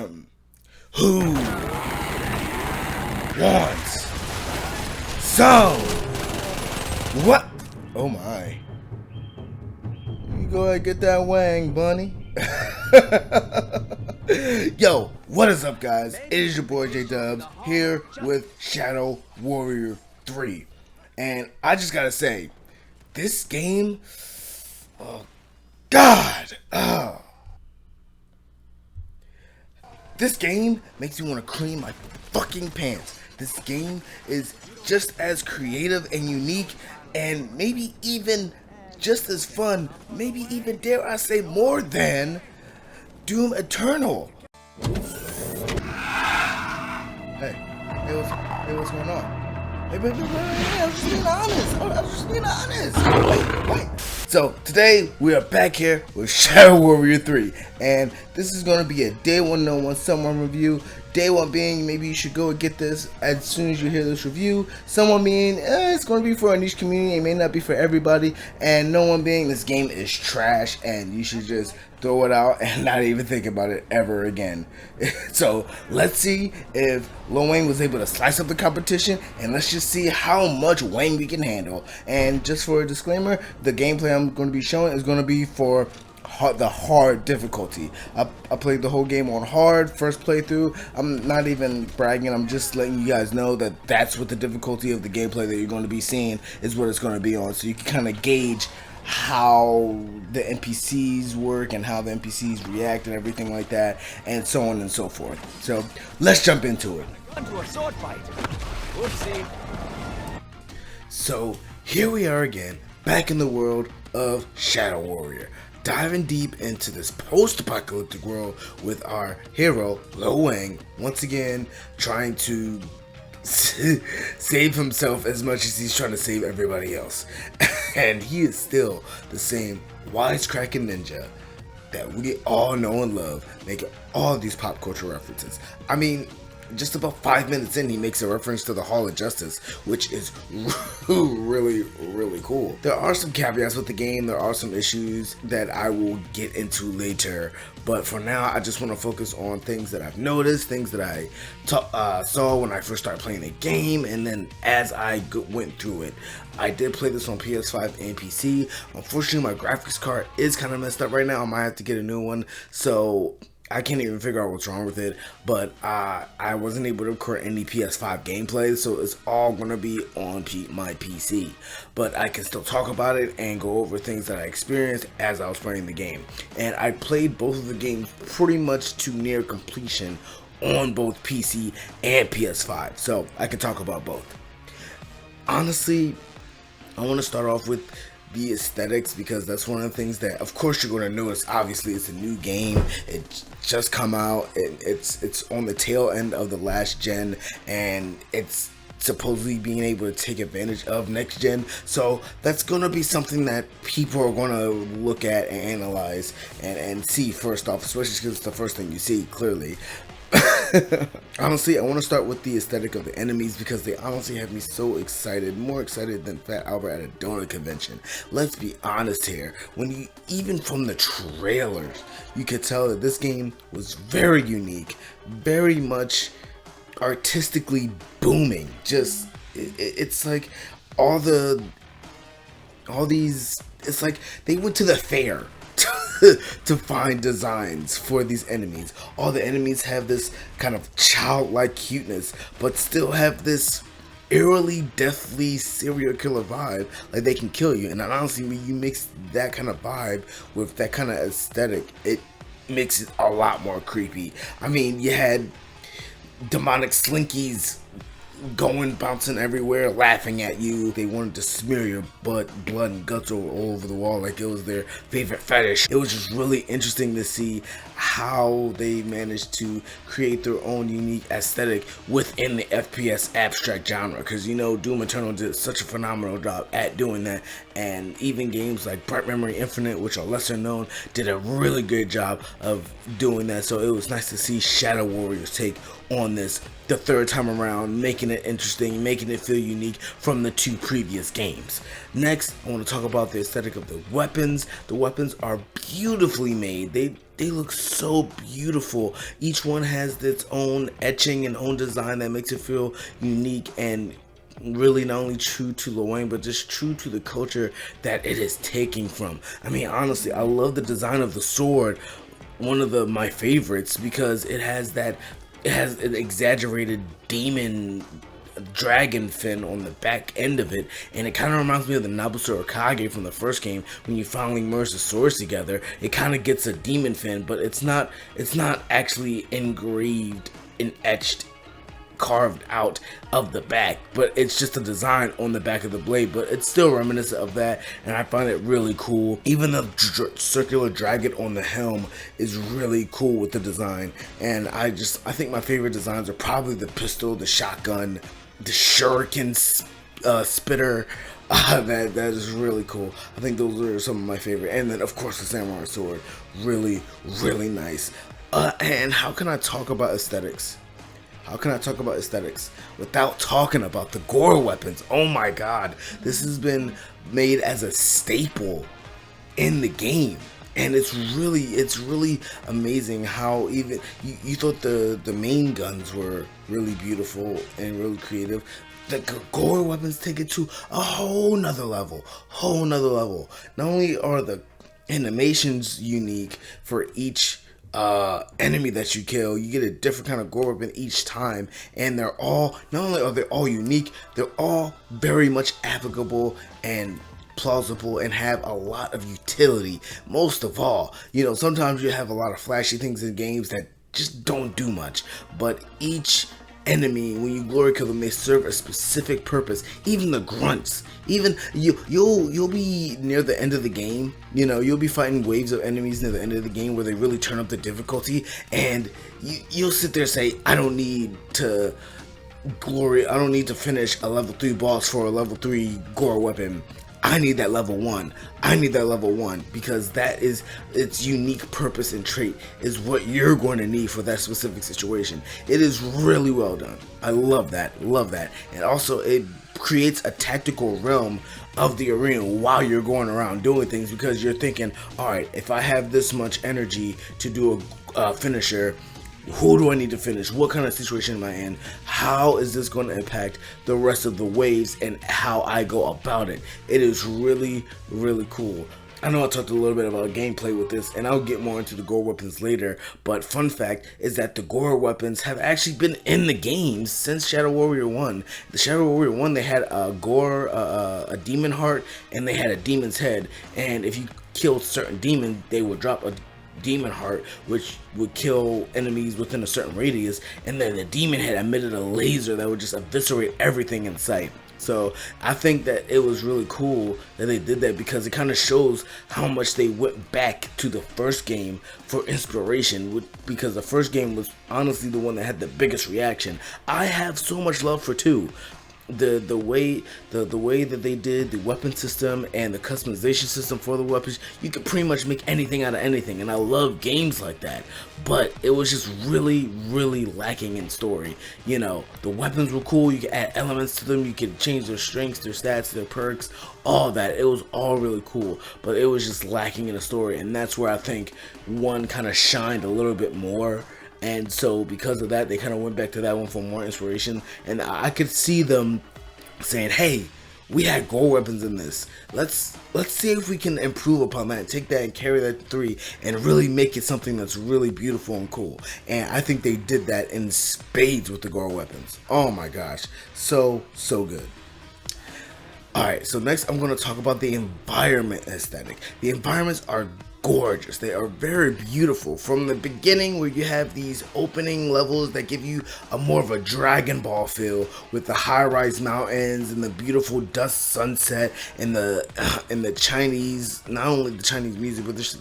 Who wants some? What? Oh my. You go ahead and get that wang, bunny. Yo, what is up, guys? It is your boy JayDubbs here with Shadow Warrior 3. And I just gotta say, this game, oh God, this game makes me want to clean my fucking pants. This game is just as creative and unique, and maybe even just as fun, maybe even, dare I say, more than Doom Eternal. Hey, what's going on? Hey, I was just being honest. Wait. So, today, we are back here with Shadow Warrior 3. And this is going to be a Day 1 No 1 Someone review. Day 1 being, maybe you should go and get this as soon as you hear this review. Someone being, it's going to be for a niche community. It may not be for everybody. And no one being, this game is trash. And you should just throw it out and not even think about it ever again. So, let's see if Lil Wang was able to slice up the competition. And let's just see how much Wang we can handle. And just for a disclaimer, the gameplay I'm going to be showing is going to be for the hard difficulty. I played the whole game on hard, first playthrough. I'm not even bragging, I'm just letting you guys know that that's what the difficulty of the gameplay that you're going to be seeing is what it's going to be on, so you can kind of gauge how the NPCs work and how the NPCs react and everything like that, and so on and so forth. So let's jump into it. Into a sword fight. Whoopsie. So here we are again, back in the world of Shadow Warrior, diving deep into this post-apocalyptic world with our hero, Lil Wang, once again trying to save himself as much as he's trying to save everybody else. And he is still the same wisecracking ninja that we all know and love, making all these pop culture references. I mean, just about 5 minutes in, he makes a reference to the Hall of Justice, which is really cool. There are some caveats with the game. There are some issues that I will get into later. But for now, I just want to focus on things that I've noticed, things that I saw when I first started playing the game, and then as I went through it. I did play this on PS5 and PC. Unfortunately, my graphics card is kind of messed up right now. I might have to get a new one. So I can't even figure out what's wrong with it, but I wasn't able to record any PS5 gameplay, so it's all going to be on my PC. But I can still talk about it and go over things that I experienced as I was playing the game. And I played both of the games pretty much to near completion on both PC and PS5, so I can talk about both. Honestly, I want to start off with the aesthetics, because that's one of the things that of course you're going to notice. Obviously, it's a new game, it just come out, it's on the tail end of the last gen, and it's supposedly being able to take advantage of next gen, so that's going to be something that people are going to look at and analyze and see first off, especially because it's the first thing you see clearly. Honestly, I want to start with the aesthetic of the enemies, because they honestly have me so excited, more excited than Fat Albert at a donut convention. Let's be honest here, even from the trailers, you could tell that this game was very unique, very much artistically booming. Just it's like it's like they went to the fair to find designs for these enemies. All the enemies have this kind of childlike cuteness, but still have this eerily deathly serial killer vibe, like they can kill you. And honestly, when you mix that kind of vibe with that kind of aesthetic, it makes it a lot more creepy. I mean, you had demonic slinkies bouncing everywhere, laughing at you. They wanted to smear your blood and guts all over the wall like it was their favorite fetish. It was just really interesting to see how they managed to create their own unique aesthetic within the FPS abstract genre, because you know Doom Eternal did such a phenomenal job at doing that, and even games like Bright Memory Infinite, which are lesser known, did a really good job of doing that. So it was nice to see Shadow Warrior's take on this the third time around, making it interesting, making it feel unique from the two previous games. Next, I want to talk about the aesthetic of the weapons. The weapons are beautifully made. They they look so beautiful. Each one has its own etching and own design that makes it feel unique and really not only true to WANG, but just true to the culture that it is taking from. I mean, honestly, I love the design of the sword, one of my favorites, because it has an exaggerated demon dragon fin on the back end of it, and it kind of reminds me of the Nabusa Kage from the first game. When you finally merge the swords together, it kind of gets a demon fin, but it's not actually engraved and etched, carved out of the back, but it's just a design on the back of the blade, but it's still reminiscent of that, and I find it really cool. Even the circular dragon on the helm is really cool with the design, and I think my favorite designs are probably the pistol, the shotgun, the shuriken spitter. That is really cool. I think those are some of my favorite, and then of course the samurai sword, really nice. And how can I talk about aesthetics? How can I talk about aesthetics without talking about the gore weapons? Oh my god, this has been made as a staple in the game, and it's really amazing how even you thought the main guns were really beautiful and really creative. The gore weapons take it to a whole nother level. Not only are the animations unique for each enemy that you kill, you get a different kind of gore weapon each time, and they're all, not only are they all unique, they're all very much applicable and plausible and have a lot of utility. Most of all, you know, sometimes you have a lot of flashy things in games that just don't do much, but each enemy, when you glory kill them, they serve a specific purpose. Even the grunts, even you'll be near the end of the game, you know, you'll be fighting waves of enemies near the end of the game where they really turn up the difficulty, and you'll sit there and say, I don't need to finish a level 3 boss for a level 3 gore weapon. I need that level 1. Because that is its unique purpose and trait is what you're going to need for that specific situation. It is really well done. I love that. And also it creates a tactical realm of the arena while you're going around doing things, because you're thinking, alright, if I have this much energy to do a finisher, who do I need to finish? What kind of situation am I in? How is this going to impact the rest of the waves and how I go about it? It is really cool. I know I talked a little bit about gameplay with this, and I'll get more into the gore weapons later, but fun fact is that the gore weapons have actually been in the games since Shadow Warrior 1. The Shadow Warrior 1, they had a gore, a demon heart, and they had a demon's head, and if you killed certain demons, they would drop a demon heart, which would kill enemies within a certain radius, and then the demon head emitted a laser that would just eviscerate everything in sight. So I think that it was really cool that they did that, because it kind of shows how much they went back to the first game for inspiration, because the first game was honestly the one that had the biggest reaction. I have so much love for 2. The way that they did the weapon system and the customization system for the weapons, you could pretty much make anything out of anything, and I love games like that. But it was just really lacking in story. You know, the weapons were cool, you could add elements to them, you could change their strengths, their stats, their perks, all that. It was all really cool, but it was just lacking in the story, and that's where I think 1 kind of shined a little bit more. And so because of that, they kind of went back to that one for more inspiration, and I could see them saying, hey, we had gore weapons in this, let's see if we can improve upon that, take that and carry that to 3 and really make it something that's really beautiful and cool. And I think they did that in spades with the gore weapons. Oh my gosh, so good. Alright, so next I'm going to talk about the environment aesthetic. The environments are gorgeous. They are very beautiful. From the beginning, where you have these opening levels that give you a more of a Dragon Ball feel, with the high-rise mountains and the beautiful dust sunset and the Chinese, not only the Chinese music, but the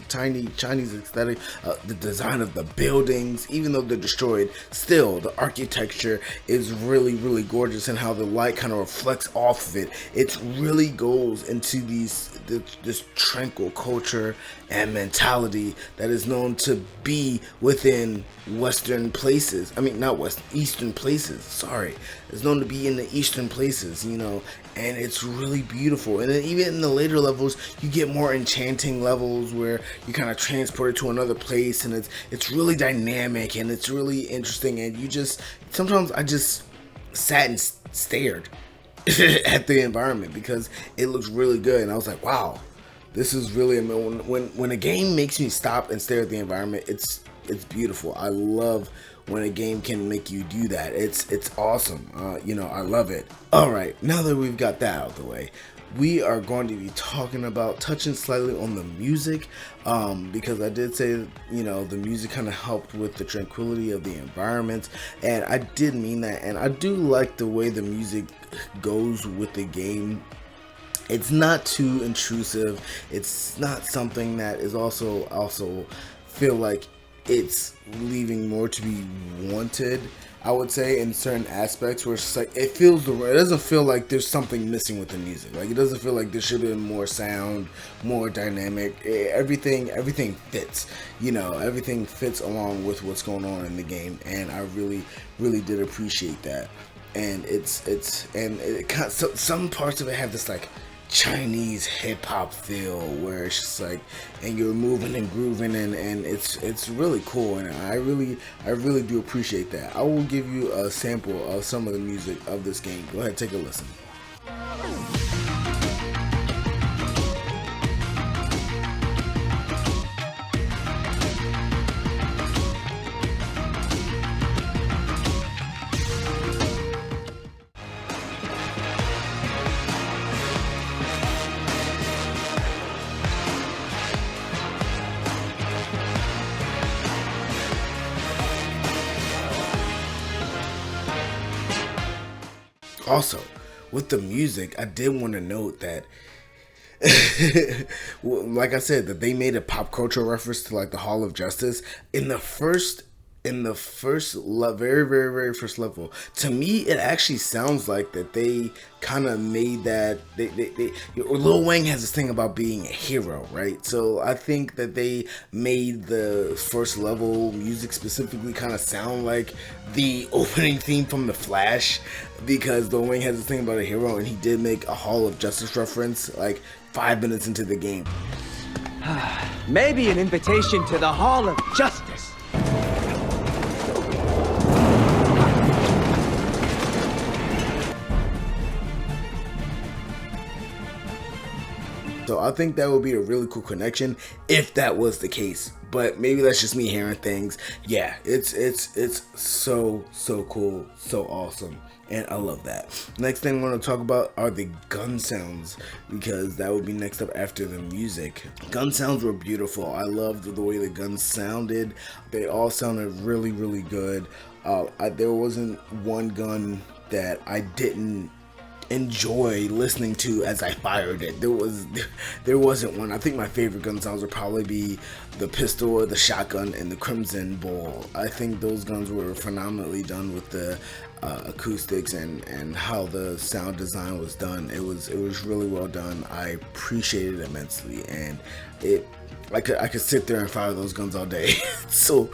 Chinese aesthetic, the design of the buildings, even though they're destroyed, still the architecture is really gorgeous, and how the light kind of reflects off of it. It really goes into this tranquil culture and that mentality that is known to be within Western places. I mean, not Eastern places. Sorry, it's known to be in the Eastern places, you know, and it's really beautiful. And then even in the later levels, you get more enchanting levels where you kind of transport it to another place, and it's really dynamic and it's really interesting. And you just sometimes I just sat and stared at the environment because it looks really good, and I was like, wow, this is really when a game makes me stop and stare at the environment, it's beautiful. I love when a game can make you do that. It's awesome. You know, I love it. All right, now that we've got that out of the way, we are going to be touching slightly on the music, because I did say, you know, the music kind of helped with the tranquility of the environment, and I did mean that, and I do like the way the music goes with the game. It's not too intrusive. It's not something that is also feel like it's leaving more to be wanted, I would say, in certain aspects, where it's just like it doesn't feel like there's something missing with the music. Like, it doesn't feel like there should have been more sound, more dynamic. Everything fits, you know, everything fits along with what's going on in the game, and I really did appreciate that. And some parts of it have this like Chinese hip hop feel where it's just like, and you're moving and grooving, and it's really cool, and I really do appreciate that. I will give you a sample of some of the music of this game. Go ahead, take a listen. Also, with the music, I did want to note that, like I said, that they made a pop culture reference to like the Hall of Justice in the very first level. To me, it actually sounds like that they kind of made that. Lil Wang has this thing about being a hero, right? So I think that they made the first level music specifically kind of sound like the opening theme from The Flash, because Lil Wang has this thing about a hero, and he did make a Hall of Justice reference like 5 minutes into the game. Maybe an invitation to the Hall of Justice. So I think that would be a really cool connection if that was the case. But maybe that's just me hearing things. Yeah, it's so cool, so awesome, and I love that. Next thing I want to talk about are the gun sounds, because that would be next up after the music. Gun sounds were beautiful. I loved the way the guns sounded. They all sounded really good. There wasn't one gun that I didn't enjoy listening to as I fired it. There wasn't one. I think my favorite gun sounds would probably be the pistol or the shotgun and the Crimson Ball. I think those guns were phenomenally done with the acoustics and how the sound design was done. It was really well done. I appreciated it immensely, and I could sit there and fire those guns all day. so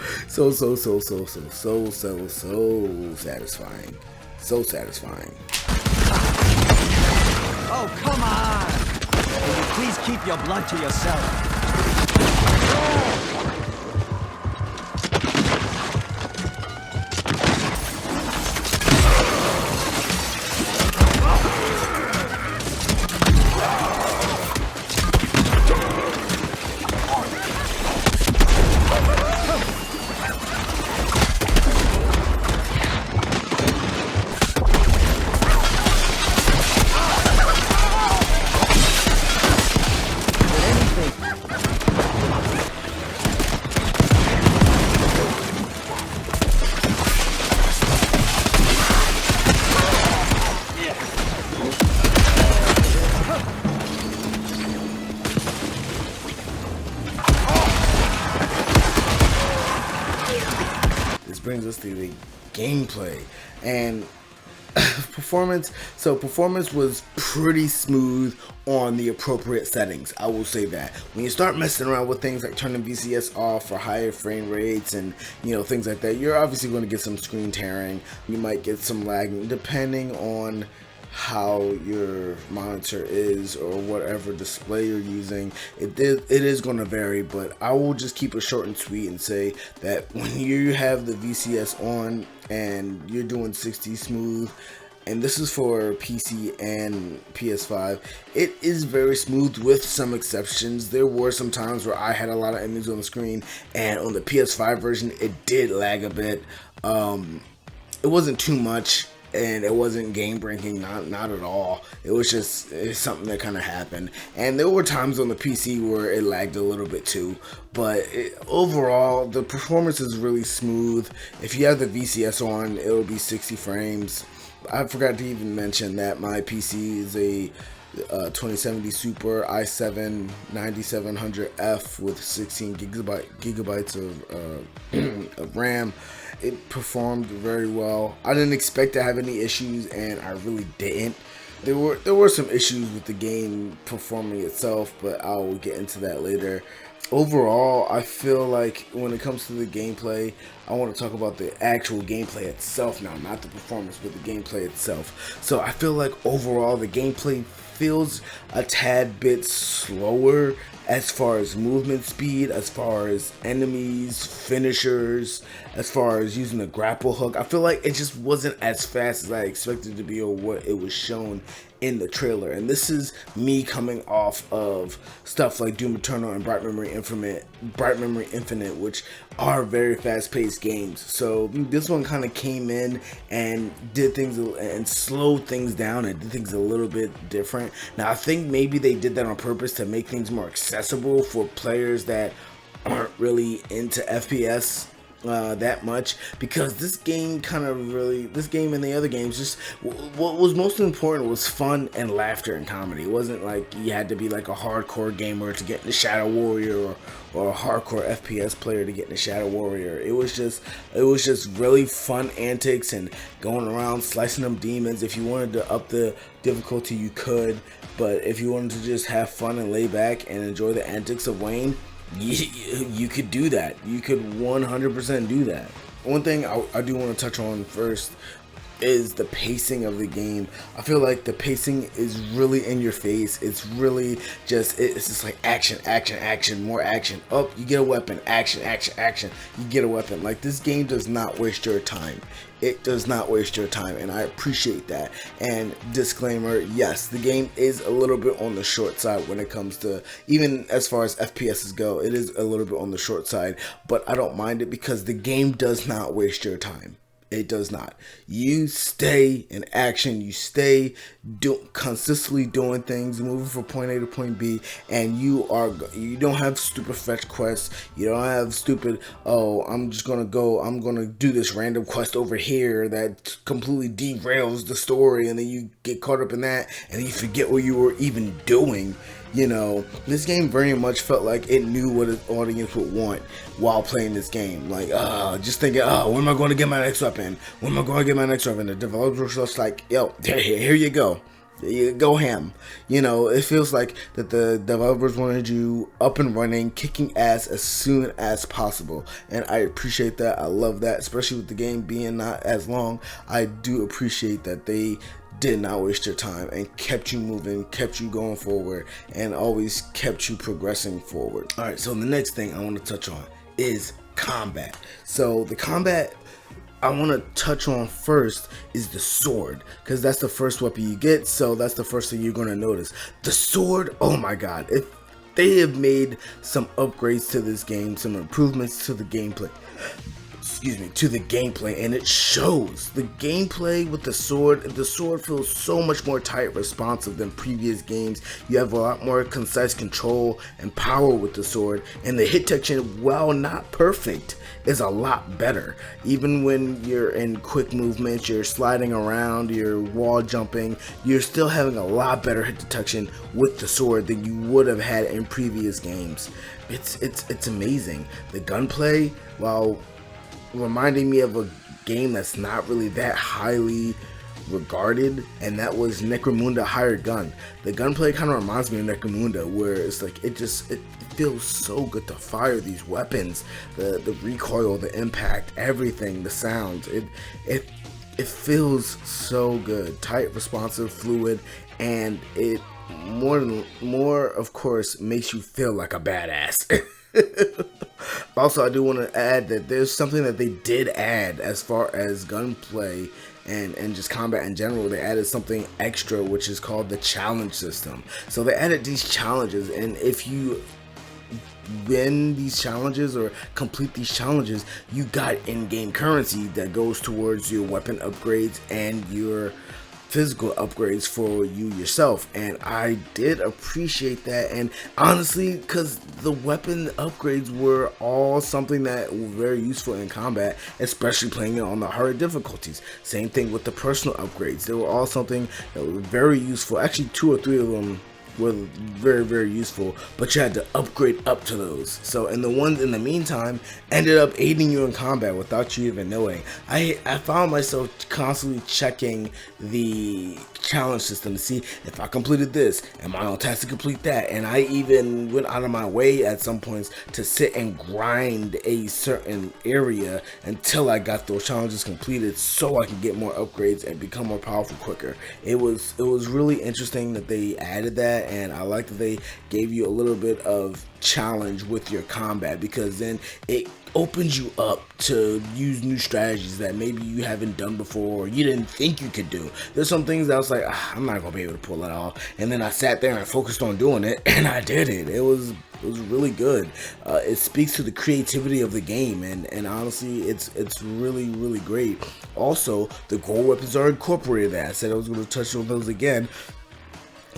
satisfying. So satisfying. Oh, come on! Will you please keep your blood to yourself? Brings us to the gameplay, and performance. So performance was pretty smooth on the appropriate settings. I will say that when you start messing around with things like turning VCS off for higher frame rates and things like that, you're obviously going to get some screen tearing. You might get some lagging depending on how your monitor is or whatever display you're using. It is going to vary, but I will just keep it short and sweet and say that when you have the VCS on and you're doing 60 smooth, and this is for PC and PS5, it is very smooth with some exceptions. There were some times where I had a lot of enemies on the screen, and on the PS5 version it did lag a bit. It wasn't too much, and it wasn't game breaking, not at all. It was just something that kind of happened. And there were times on the PC where it lagged a little bit too, but overall the performance is really smooth. If you have the VCS on, it'll be 60 frames. I forgot to even mention that my PC is a 2070 Super i7 9700F with 16 gigabytes of RAM. It performed very well. I didn't expect to have any issues, and I really didn't. There were some issues with the game performing itself, but I'll get into that later. Overall, I feel like when it comes to the gameplay, I want to talk about the actual gameplay itself now, not the performance, but the gameplay itself. So I feel like overall the gameplay feels a tad bit slower as far as movement speed, as far as enemies, finishers, as far as using the grapple hook. I feel like it just wasn't as fast as I expected to be or what it was shown in the trailer. And this is me coming off of stuff like Doom Eternal and Bright Memory Infinite, which are very fast-paced games. So this one kind of came in and did things and slowed things down and did things a little bit different. Now I think maybe they did that on purpose to make things more accessible for players that aren't really into FPS that much, because this game and the other games, just what was most important was fun and laughter and comedy. It wasn't like you had to be like a hardcore gamer to get into Shadow Warrior or a hardcore FPS player to get into Shadow Warrior. It was just really fun antics and going around slicing them demons. If you wanted to up the difficulty, you could, but if you wanted to just have fun and lay back and enjoy the antics of Wayne, you could do that. You could 100% do that. One thing I do want to touch on first is the pacing of the game. I feel like the pacing is really in your face. It's really just, it's just like action, action, action, more action. Oh, you get a weapon, action, action, action. You get a weapon. Like, this game does not waste your time. It does not waste your time, and I appreciate that. And disclaimer, yes, the game is a little bit on the short side when it comes to, even as far as FPSs go, it is a little bit on the short side, but I don't mind it because the game does not waste your time. It does not. You stay in action. You stay consistently doing things, moving from point A to point B, and you don't have stupid fetch quests. You don't have stupid, oh, I'm gonna do this random quest over here that completely derails the story, and then you get caught up in that, and then you forget what you were even doing. This game very much felt like it knew what its audience would want while playing this game. Like, just thinking, when am I going to get my next weapon? When am I going to get my next weapon? The developers were just like, yo, here you go. You go ham. It feels like that the developers wanted you up and running, kicking ass as soon as possible. And I appreciate that. I love that, especially with the game being not as long. I do appreciate that they did not waste your time and kept you moving, kept you going forward, and always kept you progressing forward. Alright, so the next thing I want to touch on is combat. So the combat I want to touch on first is the sword, because that's the first weapon you get, so that's the first thing you're going to notice. The sword, oh my god, if they have made some upgrades to this game, some improvements to the gameplay, and it shows. The gameplay with the sword feels so much more tight, responsive than previous games. You have a lot more concise control and power with the sword, and the hit detection, while not perfect, is a lot better. Even when you're in quick movements, you're sliding around, you're wall jumping, you're still having a lot better hit detection with the sword than you would have had in previous games. It's amazing. The gunplay, while reminding me of a game that's not really that highly regarded, and that was Necromunda Hired Gun. The gunplay kind of reminds me of Necromunda, where it's like it feels so good to fire these weapons. The recoil, the impact, everything, the sounds. It feels so good, tight, responsive, fluid, and it more of course makes you feel like a badass. Also, I do want to add that there's something that they did add as far as gunplay and just combat in general. They added something extra, which is called the challenge system. So they added these challenges, and if you win these challenges or complete these challenges, you got in-game currency that goes towards your weapon upgrades and your physical upgrades for you yourself. And I did appreciate that, and honestly, because the weapon upgrades were all something that were very useful in combat, especially playing it on the harder difficulties. Same thing with the personal upgrades. They were all something that were very useful. Actually, 2 or 3 of them were very, very useful, but you had to upgrade up to those. So, and the ones in the meantime ended up aiding you in combat without you even knowing. I found myself constantly checking the challenge system to see if I completed this, am I on task to complete that, and I even went out of my way at some points to sit and grind a certain area until I got those challenges completed, so I could get more upgrades and become more powerful quicker. It was really interesting that they added that, and I like that they gave you a little bit of challenge with your combat, because then it opens you up to use new strategies that maybe you haven't done before or you didn't think you could do. There's some things that I was like, I'm not gonna be able to pull that off, and then I sat there and focused on doing it, and I did it. It was really good. It speaks to the creativity of the game, and honestly, it's really, really great. Also, the gold weapons are incorporated. That I said I was going to touch on those again.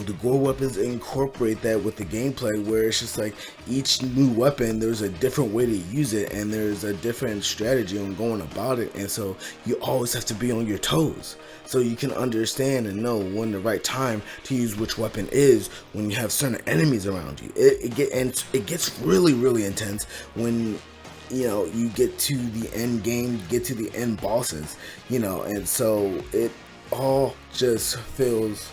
The gold weapons incorporate that with the gameplay, where it's just like each new weapon, there's a different way to use it, and there's a different strategy on going about it, and so you always have to be on your toes so you can understand and know when the right time to use which weapon is when you have certain enemies around you. It gets really, really intense when you get to the end game, get to the end bosses, and so it all just feels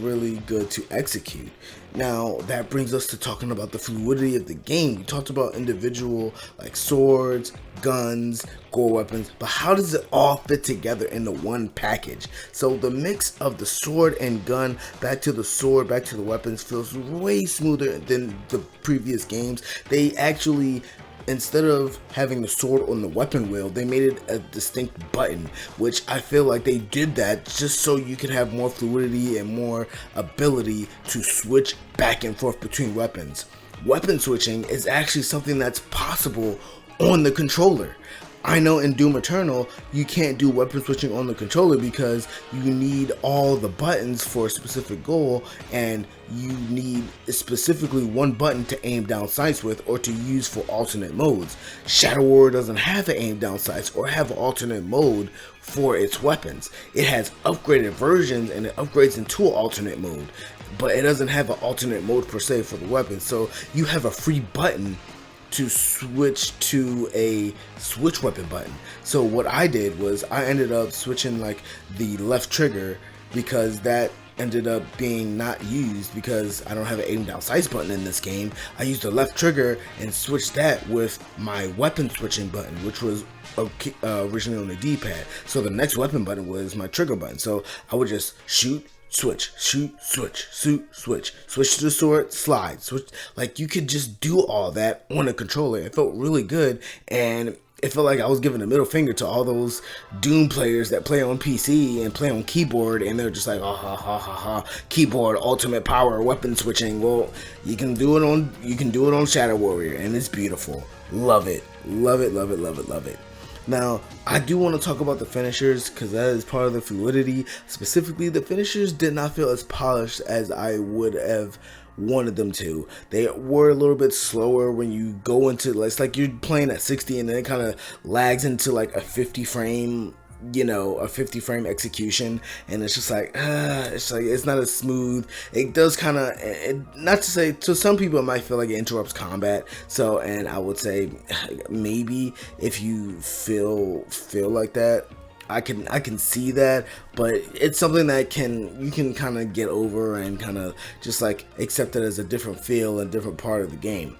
really good to execute. Now that brings us to talking about the fluidity of the game. We talked about individual like swords, guns, gold weapons, but how does it all fit together into one package? So the mix of the sword and gun, back to the sword, back to the weapons, feels way smoother than the previous games. They actually, instead of having the sword on the weapon wheel, they made it a distinct button, which I feel like they did that just so you could have more fluidity and more ability to switch back and forth between weapons. Weapon switching is actually something that's possible on the controller. I know in Doom Eternal, you can't do weapon switching on the controller because you need all the buttons for a specific goal, and you need specifically one button to aim down sights with or to use for alternate modes. Shadow Warrior doesn't have an aim down sights or have an alternate mode for its weapons. It has upgraded versions and it upgrades into an alternate mode, but it doesn't have an alternate mode per se for the weapon. So you have a free button to switch to a switch weapon button. So what I did was I ended up switching like the left trigger, because that ended up being not used because I don't have an aim down sights button in this game. I used the left trigger and switched that with my weapon switching button, which was originally on the D-pad. So the next weapon button was my trigger button. So I would just shoot, switch, shoot, switch, shoot, switch to the sword, slide, switch. Like, you could just do all that on a controller. It felt really good, and it felt like I was giving a middle finger to all those Doom players that play on PC and play on keyboard, and they're just like, ha ha ha ha, keyboard, ultimate power, weapon switching. Well, you can do it on Shadow Warrior, and it's beautiful. Love it, love it, love it, love it, love it. Now, I do want to talk about the finishers, because that is part of the fluidity. Specifically, the finishers did not feel as polished as I would have wanted them to. They were a little bit slower when you go into, it's like you're playing at 60 and then it kind of lags into like a 50 frame execution, and it's just like it's not as smooth. It does kind of, not to say, to some people it might feel like it interrupts combat. So, and I would say maybe if you feel like that, I can see that, but it's something that you can kind of get over and kind of just like accept it as a different feel and different part of the game.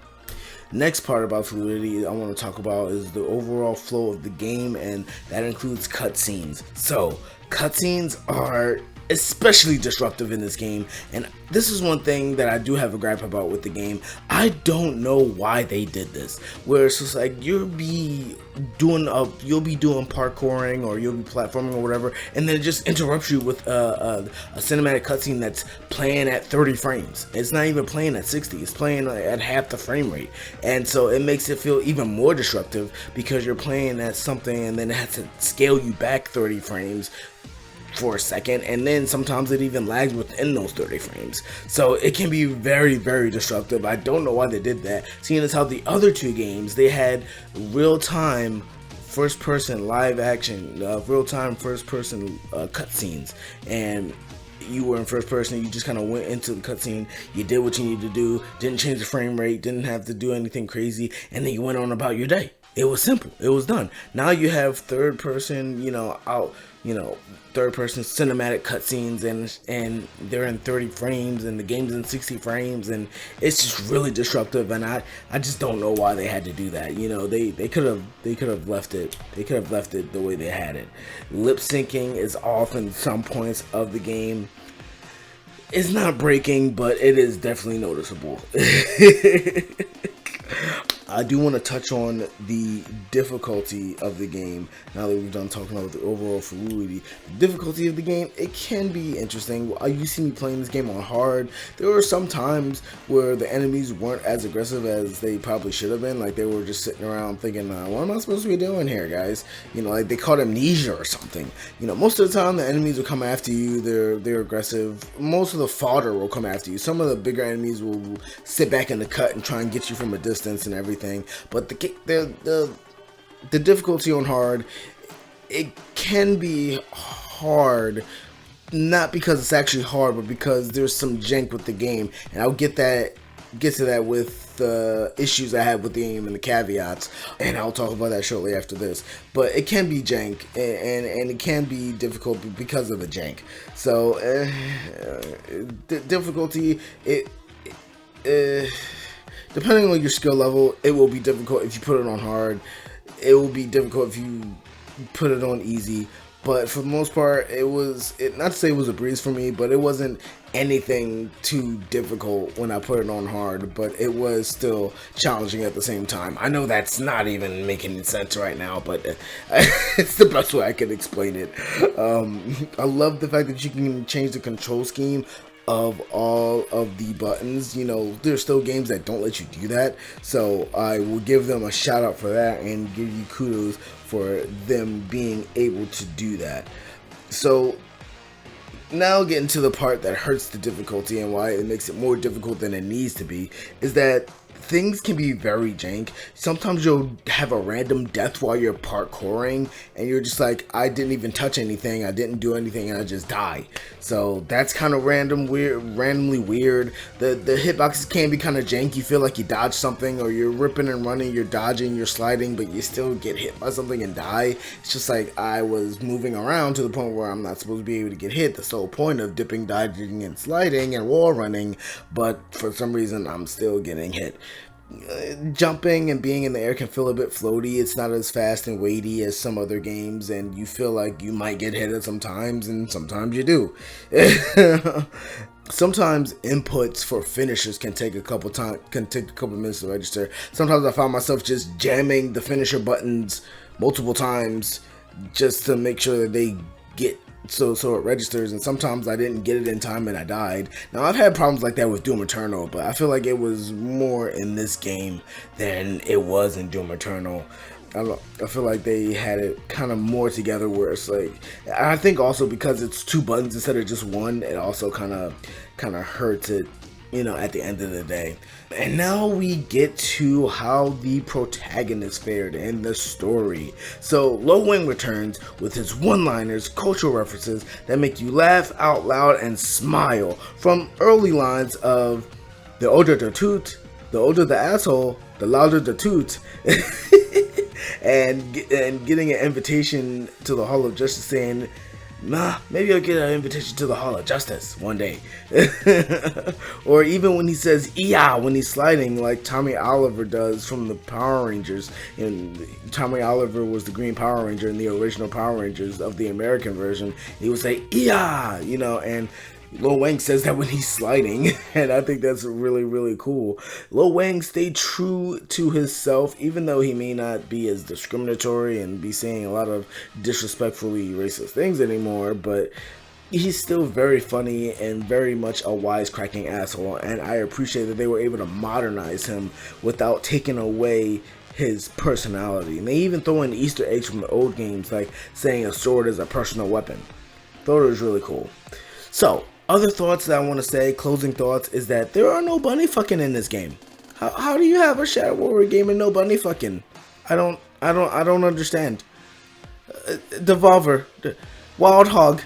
Next part about Fluidity I want to talk about is the overall flow of the game, and that includes cutscenes. So cutscenes are especially disruptive in this game, and this is one thing that I do have a gripe about with the game. I don't know why they did this, where it's just like you'll be doing parkouring or you'll be platforming or whatever, and then it just interrupts you with a cinematic cutscene that's playing at 30 frames. It's not even playing at 60, it's playing at half the frame rate, and so it makes it feel even more disruptive because you're playing at something and then it has to scale you back 30 frames for a second, and then sometimes it even lags within those 30 frames. So it can be very, very disruptive. I don't know why they did that, seeing as how the other two games, they had real-time first-person live action, real-time first-person cutscenes, and you were in first person, you just kind of went into the cutscene, you did what you needed to do, didn't change the frame rate, didn't have to do anything crazy, and then you went on about your day. It was simple. It was done. Now you have third person, third person cinematic cutscenes, and they're in 30 frames and the game's in 60 frames, and it's just really disruptive, and I just don't know why they had to do that. They could have left it the way they had it. Lip syncing is off in some points of the game. It's not breaking, but it is definitely noticeable. I do want to touch on the difficulty of the game now that we've done talking about the overall fluidity. The difficulty of the game, it can be interesting. You see me playing this game on hard. There were some times where the enemies weren't as aggressive as they probably should have been. Like they were just sitting around thinking, what am I supposed to be doing here, guys? Like they caught amnesia or something. Most of the time the enemies will come after you. They're aggressive. Most of the fodder will come after you. Some of the bigger enemies will sit back in the cut and try and get you from a distance and everything. But the difficulty on hard, it can be hard, not because it's actually hard, but because there's some jank with the game, and I'll get to that with the issues I have with the game and the caveats, and I'll talk about that shortly after this. But it can be jank, and it can be difficult because of the jank. So the difficulty, depending on your skill level, it will be difficult if you put it on hard. It will be difficult if you put it on easy. But for the most part, not to say it was a breeze for me, but it wasn't anything too difficult when I put it on hard, but it was still challenging at the same time. I know that's not even making sense right now, but it's the best way I can explain it. I love the fact that you can change the control scheme of all of the buttons. There's still games that don't let you do that, so I will give them a shout out for that and give you kudos for them being able to do that. So now getting to the part that hurts the difficulty and why it makes it more difficult than it needs to be, is that things can be very jank. Sometimes you'll have a random death while you're parkouring, and you're just like, I didn't even touch anything, I didn't do anything, and I just die. So that's kind of randomly weird. The hitboxes can be kind of jank. You feel like you dodged something, or you're ripping and running, you're dodging, you're sliding, but you still get hit by something and die. It's just like I was moving around to the point where I'm not supposed to be able to get hit. That's the whole point of dipping, dodging, and sliding and wall running, but for some reason I'm still getting hit. Jumping and being in the air can feel a bit floaty. It's not as fast and weighty as some other games, and you feel like you might get hit at sometimes, and sometimes you do. Sometimes inputs for finishers can take a couple minutes to register. Sometimes I find myself just jamming the finisher buttons multiple times just to make sure that they get so it registers, and sometimes I didn't get it in time and I died. Now I've had problems like that with Doom Eternal, but I feel like it was more in this game than it was in Doom Eternal. I feel like they had it kind of more together, where it's like, I think also because it's two buttons instead of just one, it also kind of hurts it, at the end of the day. And now we get to how the protagonist fared in the story. So WANG returns with his one-liners, cultural references that make you laugh out loud and smile, from early lines of the older the toot, the older the asshole, the louder the toot. and getting an invitation to the Hall of Justice, saying, nah, maybe I'll get an invitation to the Hall of Justice one day. Or even when he says "yeah" when he's sliding, like Tommy Oliver does from the Power Rangers. And Tommy Oliver was the Green Power Ranger in the original Power Rangers of the American version. He would say "yeah," and Lil Wang says that when he's sliding, and I think that's really, really cool. Lil Wang stayed true to himself, even though he may not be as discriminatory and be saying a lot of disrespectfully racist things anymore, but he's still very funny and very much a wisecracking asshole, and I appreciate that they were able to modernize him without taking away his personality. And they even throw in Easter eggs from the old games, like saying a sword is a personal weapon. Thought it was really cool. So, other thoughts that I want to say, closing thoughts, is that there are no bunny fucking in this game. How do you have a Shadow Warrior game and no bunny fucking? I don't understand. Devolver, Wild Hog,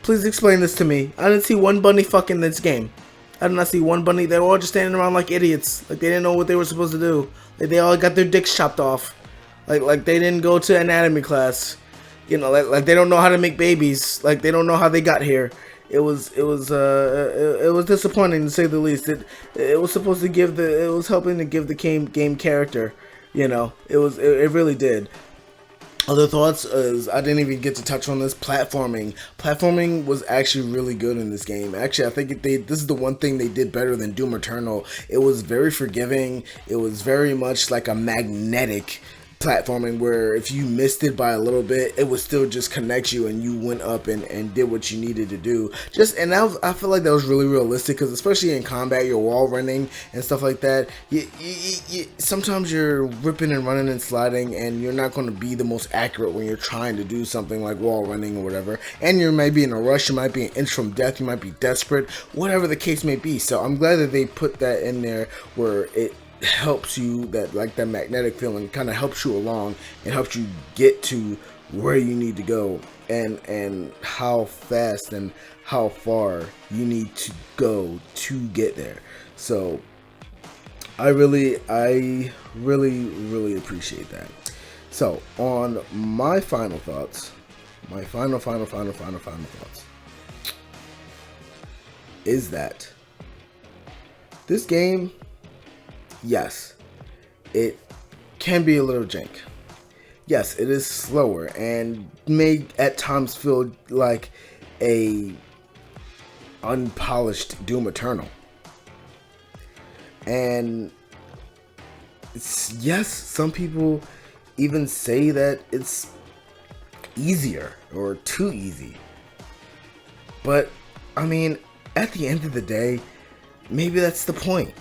please explain this to me. I didn't see one bunny fucking in this game. I did not see one bunny. They were all just standing around like idiots, like they didn't know what they were supposed to do. Like they all got their dicks chopped off, like they didn't go to anatomy class. You know, like they don't know how to make babies. Like they don't know how they got here. It was disappointing to say the least. It was supposed to give it was helping to give the game character, you know. It really did. Other thoughts is I didn't even get to touch on this. Platforming was actually really good in this game. Actually, I think this is the one thing they did better than Doom Eternal. It was very forgiving. It was very much like a magnetic platforming where if you missed it by a little bit, it would still just connect you and you went up and did what you needed to do. I feel like that was really realistic, because especially in combat, you're wall running and stuff like that. Sometimes you're ripping and running and sliding, and you're not going to be the most accurate when you're trying to do something like wall running or whatever. And you might be in a rush, you might be an inch from death, you might be desperate, whatever the case may be. So I'm glad that they put that in there where it helps you, that magnetic feeling kind of helps you along and helps you get to where you need to go and how fast and how far you need to go to get there. So I really appreciate that. So on my final thoughts, my final thoughts is that this game, yes, it can be a little jank. Yes, it is slower and may at times feel like a unpolished Doom Eternal. And yes, some people even say that it's easier or too easy. But I mean, at the end of the day, maybe that's the point.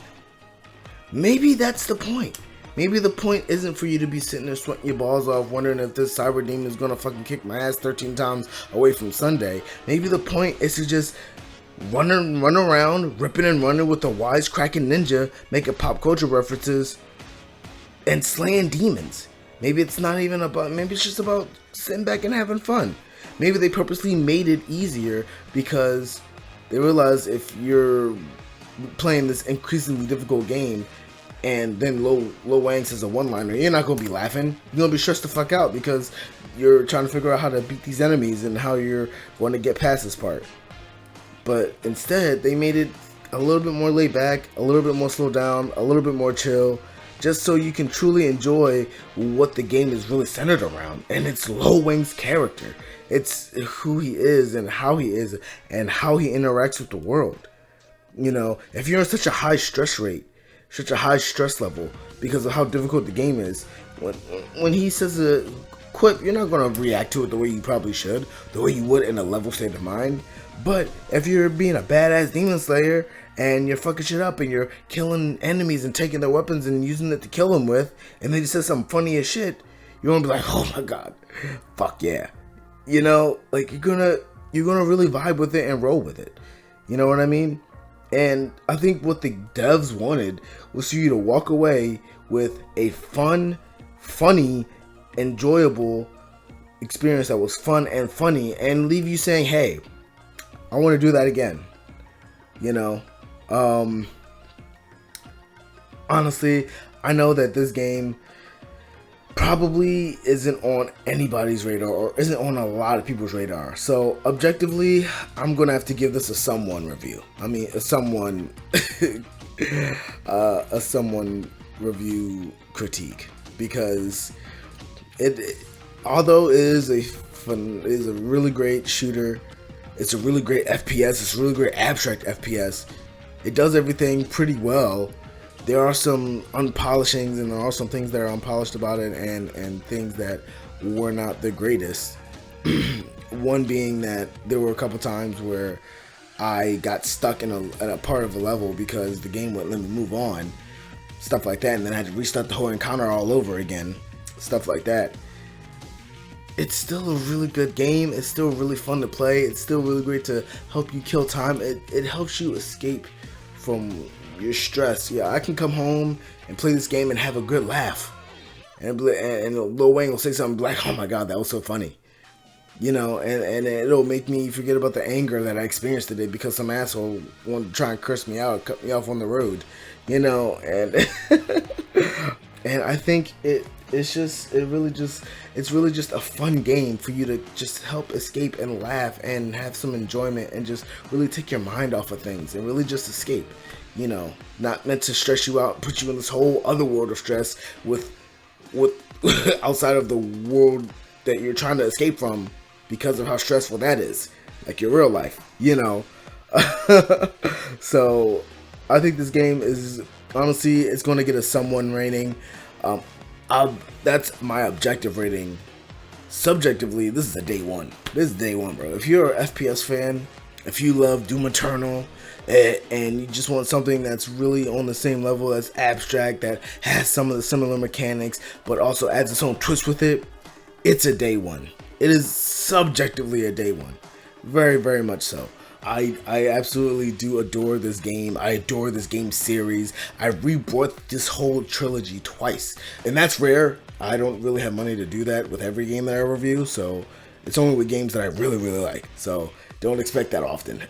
Maybe that's the point. Maybe the point isn't for you to be sitting there sweating your balls off wondering if this cyber demon is gonna fucking kick my ass 13 times away from Sunday. Maybe the point is to just run around, ripping and running with a wisecracking ninja, making pop culture references, and slaying demons. Maybe it's not even about, maybe it's just about sitting back and having fun. Maybe they purposely made it easier because they realize if you're playing this increasingly difficult game and then Lil Wang says a one-liner, you're not going to be laughing. You're going to be stressed the fuck out because you're trying to figure out how to beat these enemies and how you're going to get past this part. But instead, they made it a little bit more laid back, a little bit more slowed down, a little bit more chill, just so you can truly enjoy what the game is really centered around. And it's Lil Wang's character. It's who he is and how he interacts with the world. You know, if you're in such a high stress rate, such a high stress level because of how difficult the game is, when he says a quip, you're not going to react to it the way you probably should, the way you would in a level state of mind. But if you're being a badass demon slayer and you're fucking shit up and you're killing enemies and taking their weapons and using it to kill them with, and then he says something funny as shit, you're gonna be like, oh my god, fuck yeah. You know, like you're gonna really vibe with it and roll with it. You know what I mean? And I think what the devs wanted was for you to walk away with a fun, funny, enjoyable experience that was fun and funny, and leave you saying, hey, I want to do that again. You know, honestly, I know that this game probably isn't on anybody's radar or isn't on a lot of people's radar. So objectively, I'm gonna have to give this a someone review. I mean, a someone, a someone review critique, because although it is a really great shooter, it's a really great FPS, it's a really great abstract FPS. It does everything pretty well. There are some unpolishings and there are some things that are unpolished about it, and things that were not the greatest. One being that there were a couple times where I got stuck in a part of a level because the game wouldn't let me move on, stuff like that, and then I had to restart the whole encounter all over again, stuff like that. It's still a really good game. It's still really fun to play. It's still really great to help you kill time. It helps you escape from your stress. Yeah, I can come home and play this game and have a good laugh, and Lil Wang will say something like, "Oh my god, that was so funny," you know, and it'll make me forget about the anger that I experienced today because some asshole wanted to try and curse me out, cut me off on the road, you know, and and I think it's really just a fun game for you to just help escape and laugh and have some enjoyment and just really take your mind off of things and really just escape. You know, not meant to stress you out, put you in this whole other world of stress with outside of the world that you're trying to escape from because of how stressful that is, like your real life, you know. So I think this game is, honestly, it's going to get a someone rating. That's my objective rating. Subjectively, this is a day one. This is day one, bro. If you're an FPS fan, if you love Doom Eternal, and you just want something that's really on the same level, that's abstract, that has some of the similar mechanics, but also adds its own twist with it, it's a day one. It is subjectively a day one. Very, very much so. I absolutely do adore this game. I adore this game series. I rebought this whole trilogy twice, and that's rare. I don't really have money to do that with every game that I review, so it's only with games that I really, really like. So don't expect that often.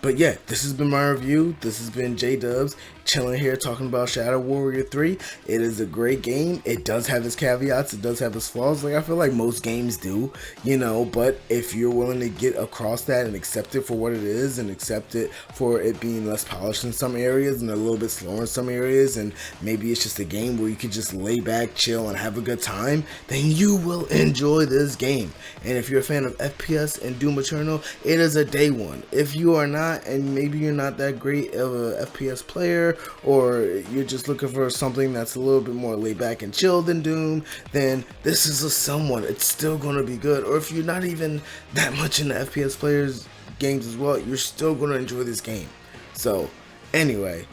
But yeah, this has been my review. This has been JayDubbs chilling here talking about Shadow Warrior 3. It is a great game. It does have its caveats. It does have its flaws, like I feel like most games do, you know, but if you're willing to get across that and accept it for what it is and accept it for it being less polished in some areas and a little bit slower in some areas, and maybe it's just a game where you could just lay back, chill, and have a good time, then you will enjoy this game. And if you're a fan of FPS and Doom Eternal, it is a day one. If you are not, and maybe you're not that great of a FPS player, or you're just looking for something that's a little bit more laid back and chill than Doom, then this is a someone. It's still going to be good. Or if you're not even that much into FPS players games as well, you're still going to enjoy this game. So anyway,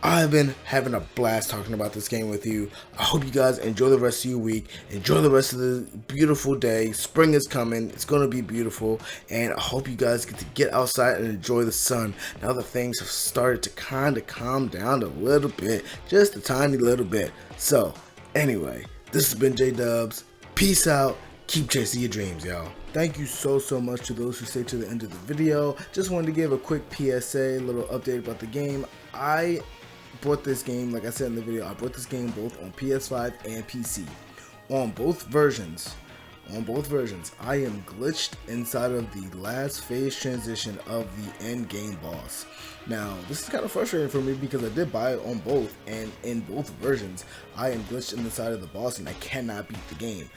I've been having a blast talking about this game with you. I hope you guys enjoy the rest of your week. Enjoy the rest of the beautiful day. Spring is coming. It's going to be beautiful. And I hope you guys get to get outside and enjoy the sun now that things have started to kind of calm down a little bit. Just a tiny little bit. So, anyway, this has been JayDubbs. Peace out. Keep chasing your dreams, y'all. Thank you so much to those who stayed to the end of the video. Just wanted to give a quick PSA, a little update about the game. I bought this game, like I said in the video, I bought this game both on PS5 and PC. On both versions, I am glitched inside of the last phase transition of the end game boss. Now, this is kind of frustrating for me because I did buy it on both, and in both versions, I am glitched inside of the boss and I cannot beat the game.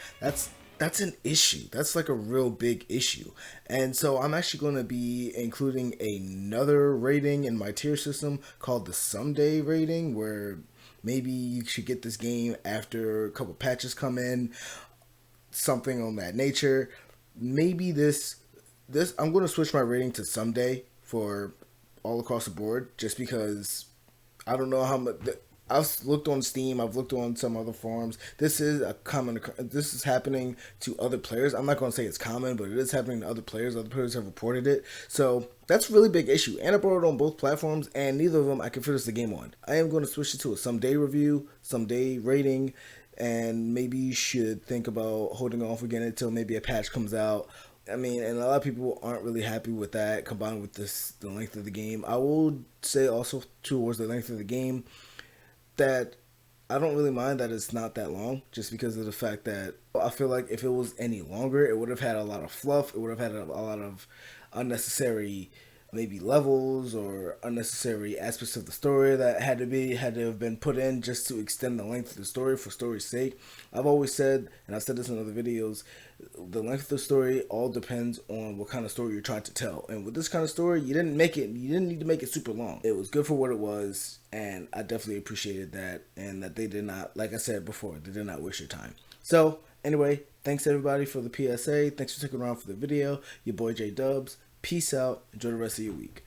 That's an issue. That's like a real big issue. And so I'm actually going to be including another rating in my tier system called the Someday rating, where maybe you should get this game after a couple patches come in, something on that nature. Maybe this I'm going to switch my rating to Someday for all across the board, just because I don't know how much. I've looked on Steam, I've looked on some other forums. This is happening to other players. I'm not going to say it's common, but it is happening to other players. Other players have reported it. So that's a really big issue. And I bought it on both platforms, and neither of them I can finish the game on. I am going to switch it to a Someday review, Someday rating, and maybe you should think about holding off again until maybe a patch comes out. I mean, and a lot of people aren't really happy with that, combined with the length of the game. I will say also towards the length of the game, that I don't really mind that it's not that long, just because of the fact that I feel like if it was any longer, it would have had a lot of fluff. It would have had a lot of unnecessary maybe levels or unnecessary aspects of the story that had to have been put in just to extend the length of the story for story's sake. I've always said, and I've said this in other videos, the length of the story all depends on what kind of story you're trying to tell. And with this kind of story, you didn't need to make it super long. It was good for what it was, and I definitely appreciated that, and that they did not, like I said before, they did not waste your time. So anyway, thanks everybody for the PSA. Thanks for sticking around for the video. Your boy JayDubbs. Peace out. Enjoy the rest of your week.